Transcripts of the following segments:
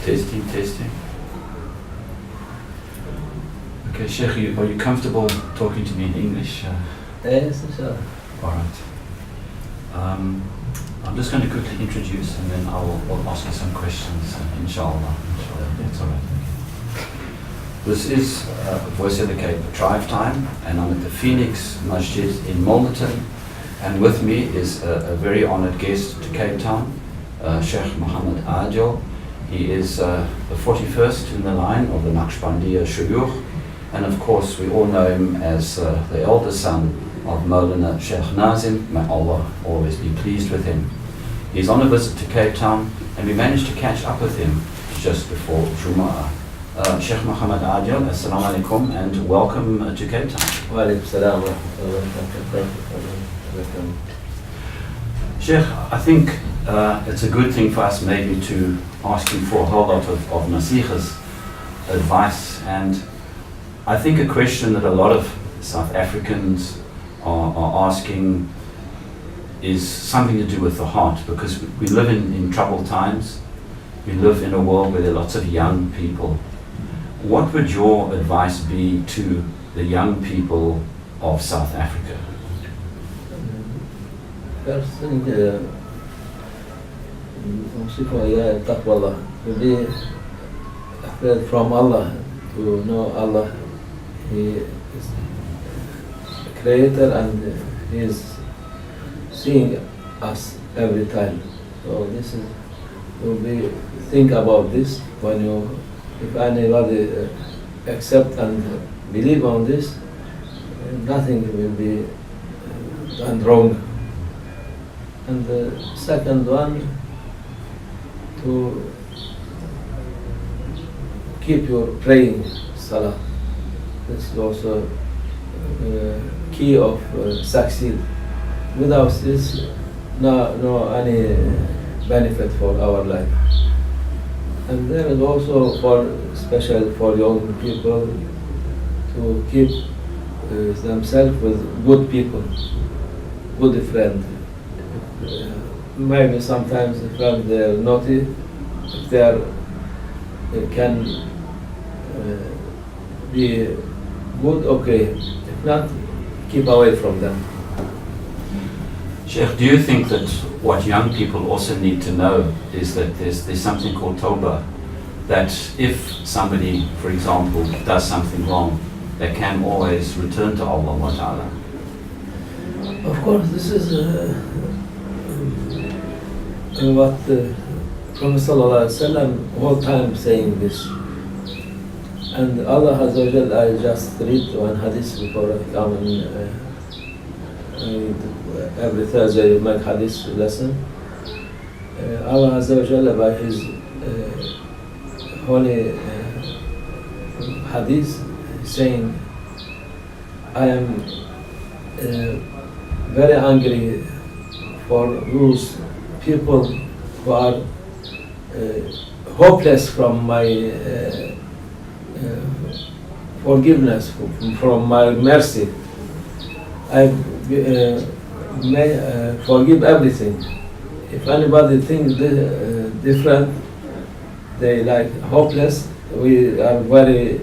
Testing, testing. Okay, Shaykh, are you comfortable talking to me in English? Yes, inshallah. All right. I'm just going to quickly introduce and then I'll ask you some questions, inshallah. That's all right. This is Voice of the Cape Drive Time, and I'm at the Phoenix Masjid in Milnerton, and with me is a very honored guest to Cape Town, Shaykh Muhammad Adil. He is the 41st in the line of the Naqshbandiya Shuyukh, and of course we all know him as the elder son of Mawlana Shaykh Nazim. May Allah always be pleased with him. He's on a visit to Cape Town, and we managed to catch up with him just before Jumu'ah. Shaykh Muhammad Adil, assalamu alaikum, and welcome to Cape Town. Wa alaikum salam wa rahmatullahi wa barakatuh. Sheikh, I think it's a good thing for us maybe to ask you for a whole lot of nasihas, advice, and I think a question that a lot of South Africans are asking is something to do with the heart, because we live in troubled times. We live in a world where there are lots of young people. What would your advice be to the young people of South Africa? First thing, to be afraid from Allah, to know Allah. He is the creator and He is seeing us every time. So this is, think about this when you, if anybody accept and believe on this, nothing will be done wrong. And the second one, to keep your praying salah. This is also key of succeed. Without this, no any benefit for our life. And there is also special for young people to keep themselves with good people, good friends. Maybe sometimes the friends they are naughty, if they can be good, okay. If not, keep away from them. Sheikh, do you think that what young people also need to know is that there's something called Toba, that if somebody, for example, does something wrong, they can always return to Allah wa ta'ala? Of course, this is what the Prophet ﷺ all time saying this. And Allah Azza wa Jal, I just read one hadith before I come every Thursday we make hadith lesson. Allah Azza wa Jal by His holy hadith saying, I am very angry for those people who are hopeless from my forgiveness, from my mercy. I may forgive everything. If anybody thinks different, they like hopeless. We are very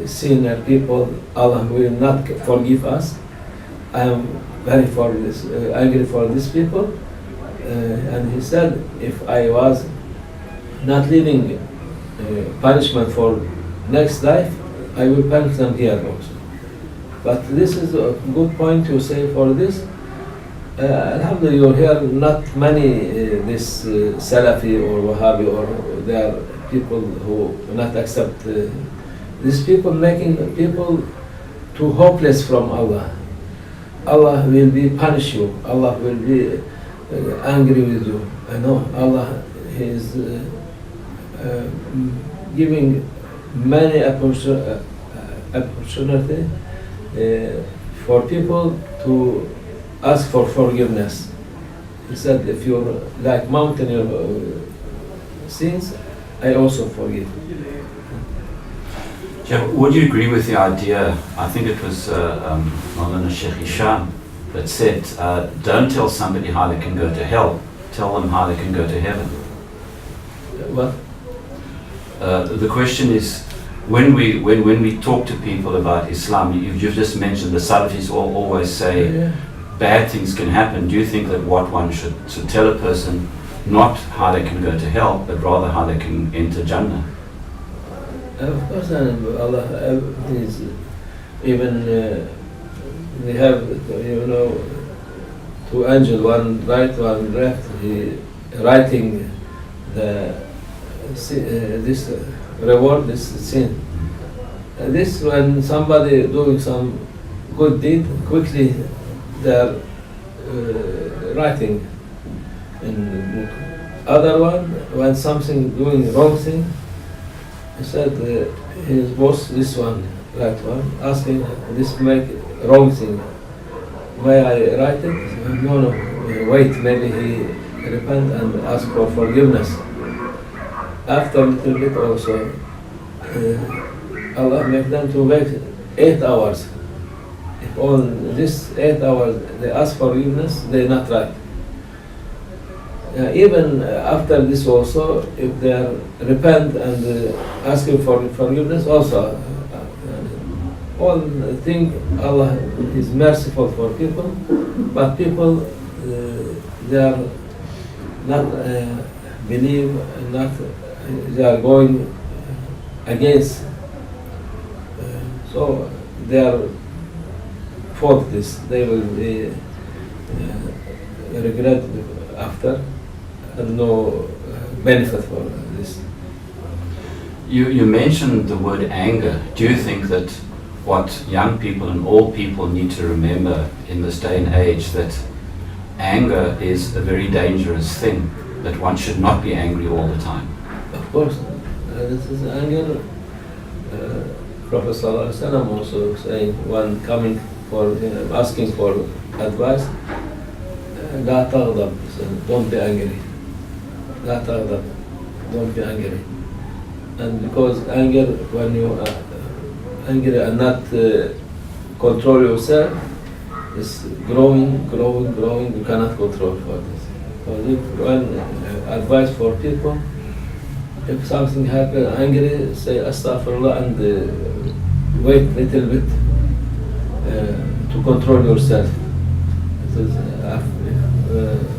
sinner people. Allah will not forgive us. I am very angry for these people. And he said, if I was not leaving punishment for next life, I will punish them here also. But this is a good point to say for this. Alhamdulillah, you hear not many this Salafi or Wahhabi, or there are people who not accept these people, making people too hopeless from Allah. Allah will be punish you. Allah will be angry with you. I know Allah is giving many opportunity for people to ask for forgiveness. He said, if you're like mountain your sins, I also forgive. Yeah, would you agree with the idea, I think it was Mawlana Shaykh Hisham that said, don't tell somebody how they can go to hell, tell them how they can go to heaven. What? The question is, when we talk to people about Islam, you've just mentioned the Salafis always say bad things can happen. Do you think that what one should tell a person, not how they can go to hell, but rather how they can enter Jannah? Of course, Allah is even we have, you know, two angels, one right, one left. He writing this reward, this sin. This when somebody doing some good deed, quickly they are writing in the book. Other one, when something doing wrong thing, he said his boss, this one, right one, asking this make wrong thing. May I write it? No, wait, maybe he repent and ask for forgiveness. After a little bit also, Allah make them to wait 8 hours. If on this 8 hours they ask forgiveness, they not right. Even after this also, if they are repent and asking for forgiveness, also all think Allah is merciful for people, but people they are not believe, not they are going against. So they are fault this. They will be regret after, and no benefit for this. You mentioned the word anger. Do you think that what young people and all people need to remember in this day and age, that anger is a very dangerous thing, that one should not be angry all the time? Of course, this is anger. Prophet Sallallahu Alaihi Wasallam also saying, one coming for asking for advice, لا تغضب, don't be angry. لا تغضب, don't be angry. And because anger, when you are angry and not control yourself, is growing, you cannot control for this. Because if one advice for people, if something happen, angry, say astaghfirullah and wait a little bit to control yourself.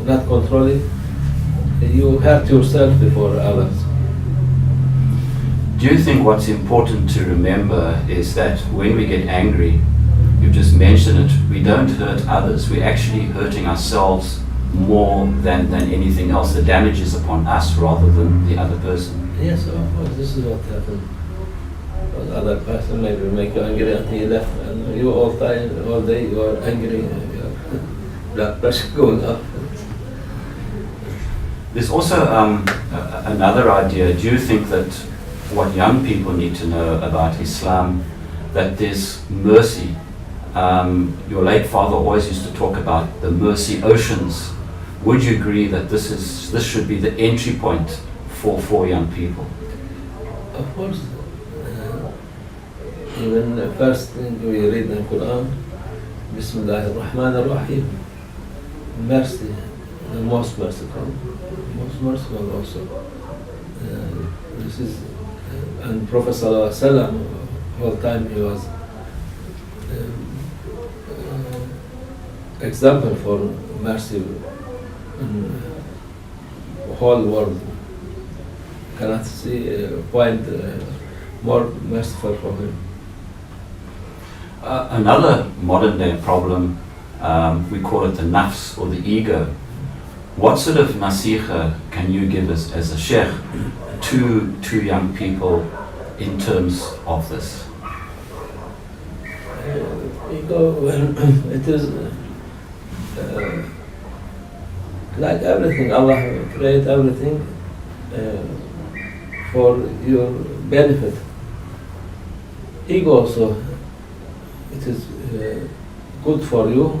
Not controlling, you hurt yourself before others. Do you think what's important to remember is that when we get angry, you just mentioned it, we don't hurt others, we're actually hurting ourselves more than anything else. The damage is upon us rather than the other person. Yes, of course, this is what happened. The other person maybe make you angry and he left, and you all day you are angry, your blood pressure going up. There's also another idea. Do you think that what young people need to know about Islam, that there's mercy? Your late father always used to talk about the mercy oceans. Would you agree that this should be the entry point for young people? Of course. Even the first thing we read in the Quran, Bismillah ar-Rahman ar-Rahim, mercy, the most merciful also. This is, and Prophet Sallallahu Alaihi Wasallam, all time he was example for mercy in the whole world. Cannot see a point more merciful for him. Another modern day problem, we call it the nafs or the ego. What sort of nasiha can you give us as a sheikh to young people in terms of this? Ego, well, it is like everything. Allah created everything for your benefit. Ego also, it is good for you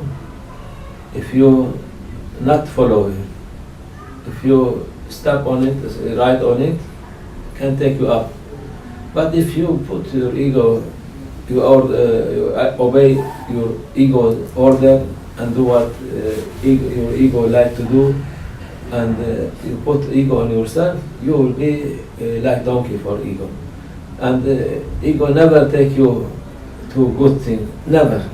if you not follow it. If you step on it, ride on it, can take you up. But if you put your ego, you obey your ego order and do what your ego like to do, and you put ego on yourself, you will be like donkey for ego. And ego never take you to good thing, never.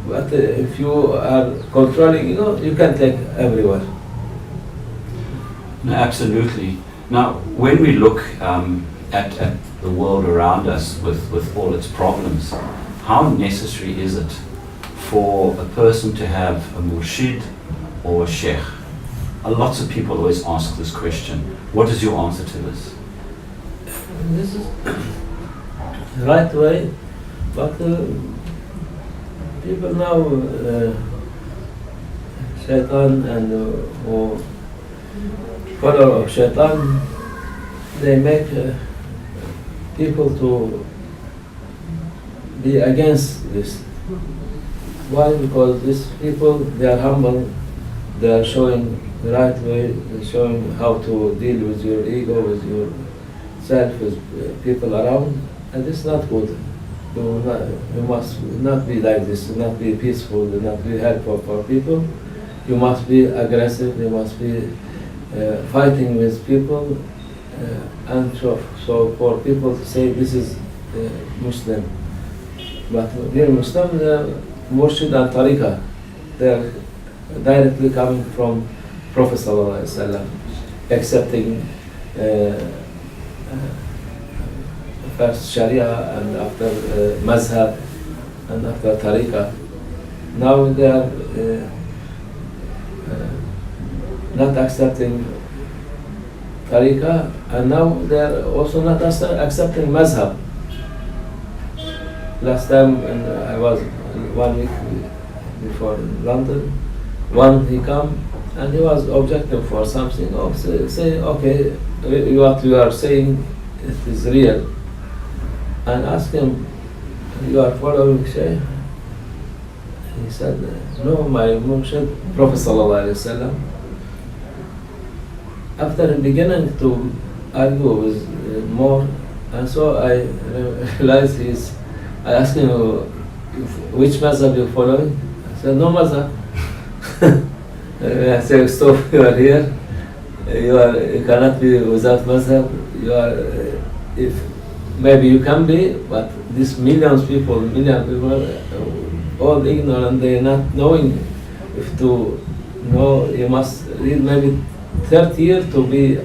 But if you are controlling ego, you can take everywhere. No, absolutely. Now, when we look at the world around us with all its problems, how necessary is it for a person to have a murshid or a sheikh? Lots of people always ask this question. What is your answer to this? This is the right way, but people now, shaitan and who follow of shaitan, they make people to be against this. Why? Because these people, they are humble, they are showing the right way, they are showing how to deal with your ego, with yourself, with people around, and it's not good. You must not be like this, not be peaceful, not be helpful for people. You must be aggressive, you must be fighting with people, and so for people to say this is Muslim. But real Muslim, Murshid and Tariqah, they are directly coming from Prophet ﷺ, accepting first Sharia and after Mazhab and after Tariqah. Now they are not accepting Tariqah, and now they are also not accepting Mazhab. Last time when I was 1 week before in London, one he come and he was objecting for something. Say okay, what you are saying it is real. And ask him, you are following Shaykh? He said, no, my Murshid, Prophet ﷺ. After beginning to argue with more, and so I realized I asked him, which mazhab you following? I said, no mazhab. I said, stop, you are here. You cannot be without mazhab. Maybe you can be, but these million people, all ignorant, they are not knowing. If to know, you must read maybe 30 years to be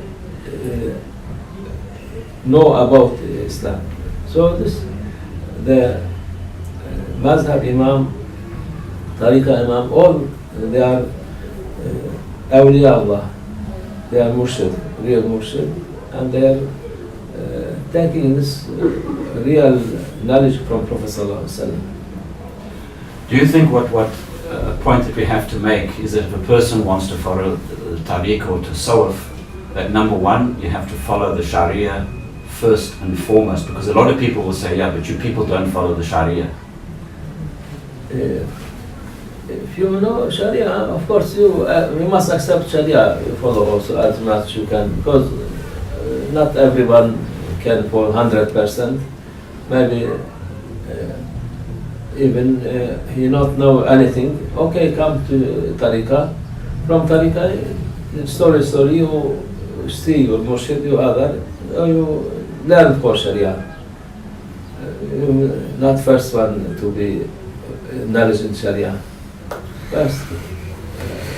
know about Islam. So the Mazhab Imam, Tariqah Imam, all they are awliya Allah. They are murshid, real murshid, and they are taking this real knowledge from Prophet ﷺ. Do you think what a point that we have to make is that if a person wants to follow the tariq or tasawwuf, that number one, you have to follow the Sharia first and foremost, because a lot of people will say, yeah, but you people don't follow the Sharia. If you know Sharia, of course you must accept Sharia, you follow also as much you can, because not everyone can for 100%. Maybe even he not know anything. Okay, come to Tariqah. From Tariqah, story, you see your murshid, you other, you learn for Sharia. You not first one to be knowledge in Sharia. First,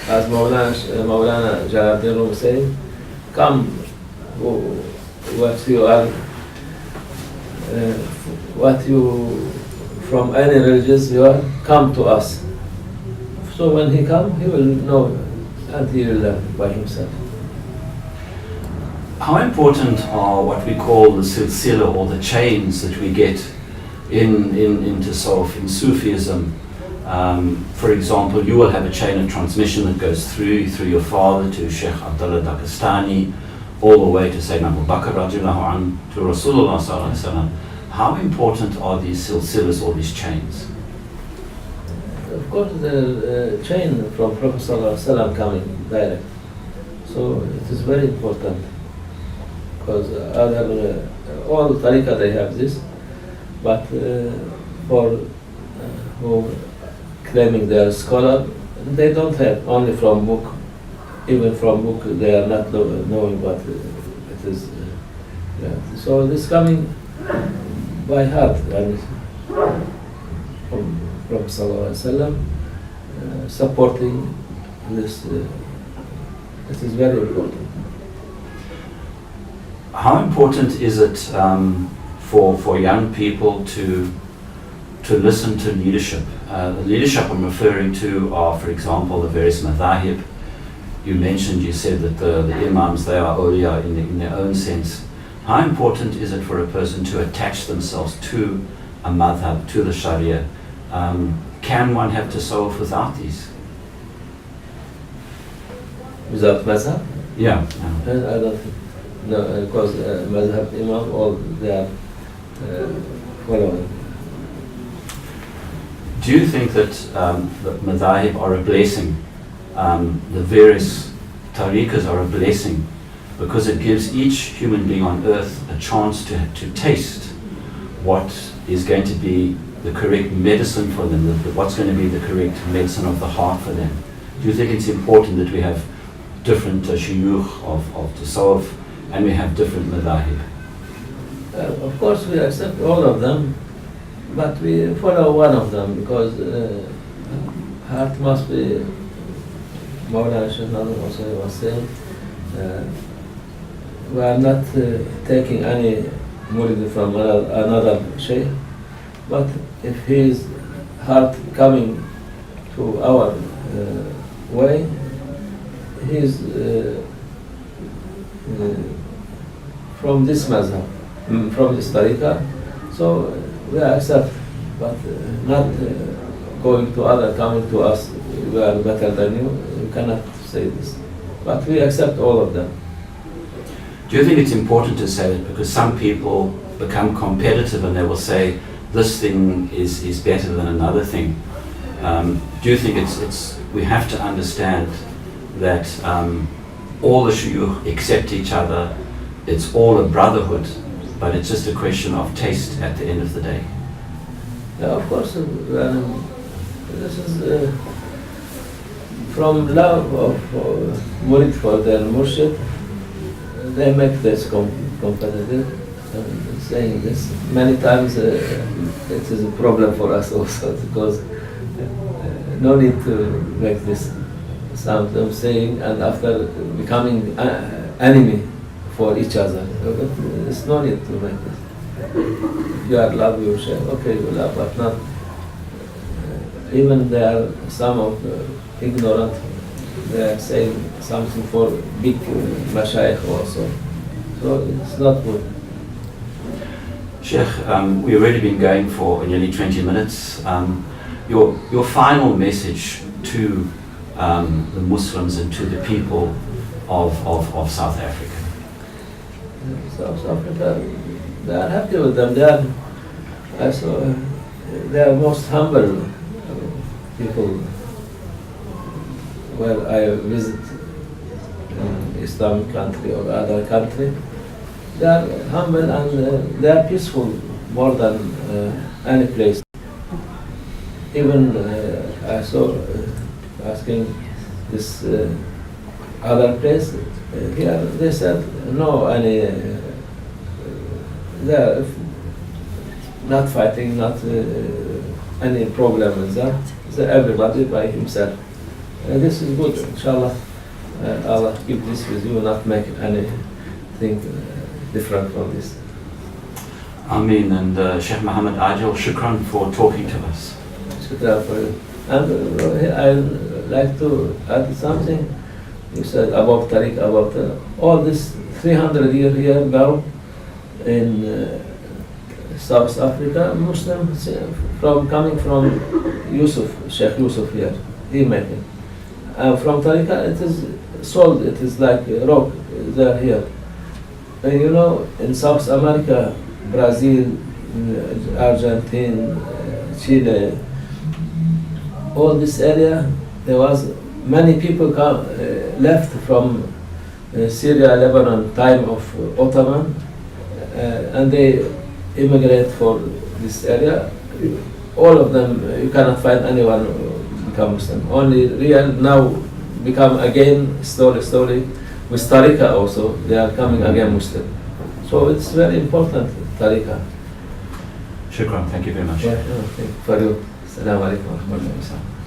as Mawlana Jalaluddin say, come, what you are, what you from any religious you are, come to us. So when he come, he will know and he will learn by himself. How important are what we call the Silsila, or the chains that we get in Tasawwuf, in Sufism? For example, you will have a chain of transmission that goes through your father to Shaykh Abdullah Dagestani, all the way to Sayyidina Abu Bakr radiallahu anhu, to Rasulullah sallallahu alaihi wasallam. How important are these silsilas, or these chains? Of course, the chain from Prophet sallallahu alaihi wasallam coming direct. So it is very important, because all tariqah they have this, but for who claiming they are scholar, they don't have only from book. even from book they are not knowing what it is. Yeah. So this coming by heart, and from Prophet Sallallahu Alaihi Wasallam, supporting this. It is very important. How important is it for young people to listen to leadership? The leadership I'm referring to are, for example, the various madhahib. You said that the Imams, they are awliya in their own sense. How important is it for a person to attach themselves to a madhab, to the Sharia? Can one have tasawwuf without these? Without mazhab? Yeah. I don't think. No, because mazhab imam, all they are following. Do you think that the madhahib are a blessing? The various tariqas are a blessing because it gives each human being on earth a chance to taste what is going to be the correct medicine for them, what's going to be the correct medicine of the heart for them. Do you think it's important that we have different shuyukh of tasawwuf and we have different madhahib? Of course we accept all of them, but we follow one of them because heart must be, Mawlana Shaykh was saying, we are not taking any murid from another shaykh, but if his heart coming to our way, he is from this mazhab, from this tariqah, so we accept, but not going to other, coming to us, we are better than you, we cannot say this, but we accept all of them. Do you think it's important to say that because some people become competitive and they will say this thing is better than another thing? Do you think it's we have to understand that all the shuyukh accept each other, it's all a brotherhood, but it's just a question of taste at the end of the day? Yeah, of course, this is from love of murid for their murshid, they make this competitive. Saying this many times, it is a problem for us also because no need to make this sound of saying and after becoming enemy for each other. There's no need to make this. If you are love your shaykh, okay, you love, but not. Even there are some of ignorant, they are saying something for big mashayikh also. So it's not good. Sheikh, we've already been going for nearly 20 minutes. Your final message to the Muslims and to the people of South Africa? South Africa, they are happy with them. They are most humble people. Where I visit in Islamic country or other country, they are humble and they are peaceful more than any place. Even I saw asking this other place, here they said no, they are not fighting, not any problem with that. So everybody by himself. This is good, inshallah. Allah keep this with you, not make anything different from this. Ameen. And Sheikh Muhammad Adil, shukran for talking to us. Shukran for you. And I'd like to add something. You said about Tariq, about all this 300 years here now in South Africa, Muslims coming from Shaykh Yusuf here, he made it. From Tariqa, it is sold, it is like rock, they're here. And you know, in South America, Brazil, Argentina, Chile, all this area, there was many people left from Syria, Lebanon, time of Ottoman, and they immigrate for this area. All of them, you cannot find anyone become Muslim. Only real now become again slowly. With tariqa also, they are coming again Muslim. So it's very important, tariqa. Shukran, thank you very much. Yeah, for you. Assalamu alaikum wa rahmatullahi wa barakatuh.